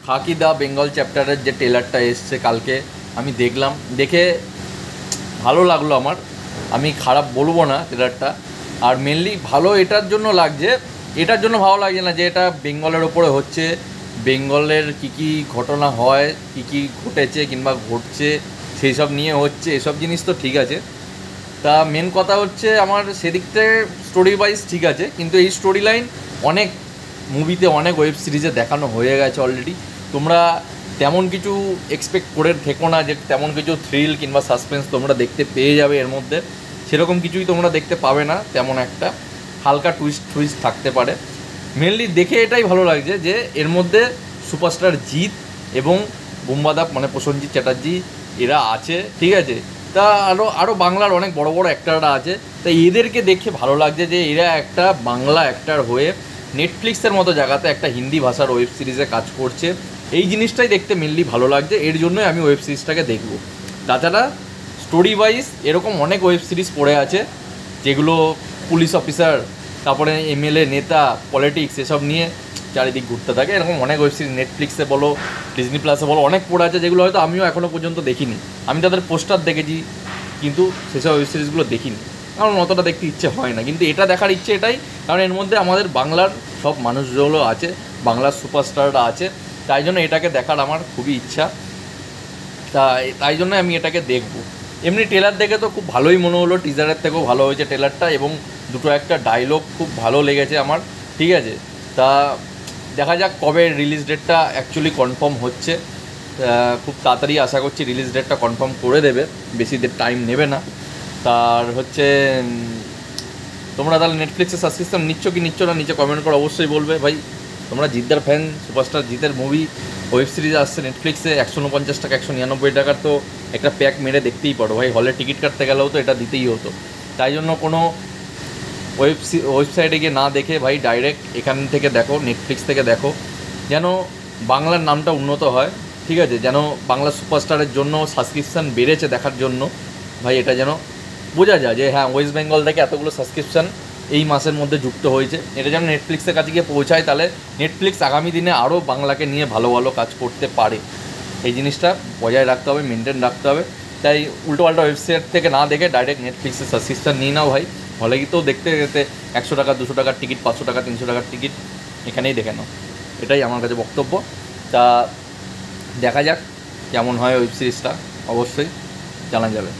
খাকি দা বেঙ্গল চ্যাপ্টারের যে ট্রেলারটা এসছে কালকে আমি দেখলাম, দেখে ভালো লাগলো আমার, আমি খারাপ বলবো না ট্রেলারটা। আর মেনলি ভালো এটার জন্য লাগছে, এটার জন্য ভালো লাগছে না যে এটা বেঙ্গলের ওপরে হচ্ছে, বেঙ্গলের কী কী ঘটনা হয়, কী কী ঘটেছে কিংবা ঘটছে সেই সব নিয়ে হচ্ছে, এসব জিনিস তো ঠিক আছে। তা মেন কথা হচ্ছে আমার সেদিক থেকে স্টোরি ওয়াইজ ঠিক আছে, কিন্তু এই স্টোরি লাইন অনেক মুভিতে অনেক ওয়েব সিরিজে দেখানো হয়ে গেছে অলরেডি। তোমরা তেমন কিছু এক্সপেক্ট করে থেকো না যে তেমন কিছু থ্রিল কিংবা সাসপেন্স তোমরা দেখতে পেয়ে যাবে এর মধ্যে, সেরকম কিছুই তোমরা দেখতে পাবে না। তেমন একটা হালকা টুইস্ট থাকতে পারে। মেনলি দেখে এটাই ভালো লাগছে যে এর মধ্যে সুপারস্টার জিৎ এবং বুম্বাদা মানে প্রসেনজিৎ চ্যাটার্জি এরা আছে, ঠিক আছে। তা আরও বাংলার অনেক বড় বড় অ্যাক্টাররা আছে, তাই এদেরকে দেখে ভালো লাগছে যে এরা একটা বাংলা অ্যাক্টার হয়ে নেটফ্লিক্সের মতো জায়গাতে একটা হিন্দি ভাষার ওয়েব সিরিজে কাজ করছে। এই জিনিসটাই দেখতে মেনলি ভালো লাগছে, এর জন্যই আমি ওয়েব সিরিজটাকে দেখব। তাছাড়া স্টোরি ওয়াইজ এরকম অনেক ওয়েব সিরিজ পড়ে আছে যেগুলো পুলিশ অফিসার, তারপরে এমএলএ নেতা, পলিটিক্স এসব নিয়ে চারিদিক ঘুরতে থাকে। এরকম অনেক ওয়েব সিরিজ নেটফ্লিক্সে বলো, ডিজনি প্লাসে বলো, অনেক পড়ে আছে যেগুলো হয়তো আমিও এখনও পর্যন্ত দেখিনি। আমি তাদের পোস্টার দেখেছি কিন্তু সেসব ওয়েব সিরিজগুলো দেখিনি, কারণ অতটা দেখতে ইচ্ছে হয় না। কিন্তু এটা দেখার ইচ্ছে এটাই, কারণ এর মধ্যে আমাদের বাংলার সব মানুষগুলো আছে, বাংলার সুপারস্টাররা আছে, তাই জন্য এটাকে দেখার আমার খুবই ইচ্ছা। তাই জন্য আমি এটাকে দেখব। এমনি ট্রেলার দেখে তো খুব ভালোই মনে হলো, টিজারের থেকেও ভালো হয়েছে ট্রেলারটা, এবং দুটো একটা ডায়লগ খুব ভালো লেগেছে আমার, ঠিক আছে। তা দেখা যাক কবে রিলিজ ডেটটা অ্যাকচুয়ালি কনফার্ম হচ্ছে। খুব তাড়াতাড়ি আশা করছি রিলিজ ডেটটা কনফার্ম করে দেবে, বেশি টাইম নেবে না। তার হচ্ছে তোমরা তাহলে নেটফ্লিক্সে সাবস্ক্রিপশন নিচ্ছ কি নিচ্ছ না নিচে কমেন্ট করে অবশ্যই বলবে। ভাই তোমরা জিদ্দার ফ্যান, সুপারস্টার জিতের মুভি ওয়েব সিরিজ আসছে নেটফ্লিক্সে 149 টাকা 199 টাকার, তো একটা প্যাক মেরে দেখতেই পারো ভাই। হলে টিকিট কাটতে গেলেও তো এটা দিতেই হতো। তাই জন্য কোনো ওয়েবসাইটে গিয়ে না দেখে ভাই ডাইরেক্ট এখান থেকে দেখো, নেটফ্লিক্স থেকে দেখো, যেন বাংলার নামটা উন্নত হয়, ঠিক আছে। যেন বাংলা সুপারস্টারের জন্য সাবস্ক্রিপশান বেড়েছে দেখার জন্য ভাই, এটা যেন বোঝা যায় যে হ্যাঁ ওয়েস্ট বেঙ্গল থেকে এতগুলো সাবস্ক্রিপশান এই মাসের মধ্যে যুক্ত হয়েছে, এটা যেন নেটফ্লিক্সের কাছে গিয়ে পৌঁছায়। তাহলে নেটফ্লিক্স আগামী দিনে আরও বাংলাকে নিয়ে ভালো ভালো কাজ করতে পারে। এই জিনিসটা বজায় রাখতে হবে, মেনটেন রাখতে হবে। তাই উল্টোপাল্টা ওয়েবসাইট থেকে না দেখে ডাইরেক্ট নেটফ্লিক্সের সাবস্ক্রিপশান নিয়ে নাও ভাই। হলে গিয়েও দেখতে যেতে 100 টাকা 200 টাকার টিকিট, 500 টাকা 300 টাকার টিকিট এখানেই দেখে নাও, এটাই আমার কাছে বক্তব্য। তা দেখা যাক কেমন হয় ওয়েব সিরিজটা, অবশ্যই জানা যাবে।